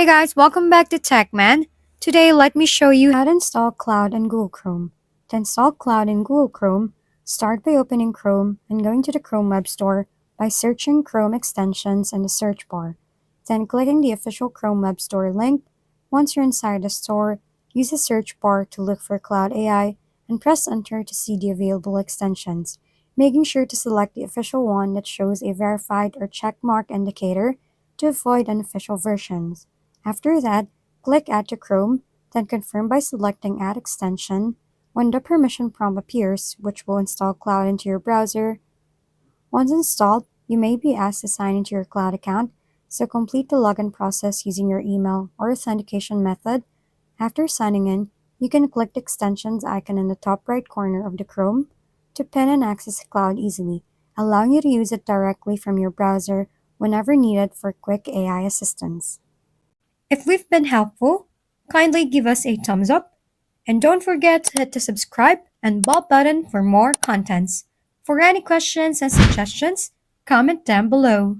Hey guys, welcome back to TechMan. Today, let me show you how to install Cloud in Google Chrome. To install Cloud in Google Chrome, start by opening Chrome and going to the Chrome Web Store by searching Chrome extensions in the search bar. Then clicking the official Chrome Web Store link. Once you're inside the store, use the search bar to look for Cloud AI and press enter to see the available extensions, making sure to select the official one that shows a verified or checkmark indicator to avoid unofficial versions. After that, click Add to Chrome, then confirm by selecting Add Extension. When the permission prompt appears, which will install Cloud into your browser. Once installed, you may be asked to sign into your Cloud account, so complete the login process using your email or authentication method. After signing in, you can click the extensions icon in the top right corner of the Chrome to pin and access Cloud easily, allowing you to use it directly from your browser whenever needed for quick AI assistance. If we've been helpful, kindly give us a thumbs up and don't forget to hit the subscribe and bell button for more contents. For any questions and suggestions, comment down below.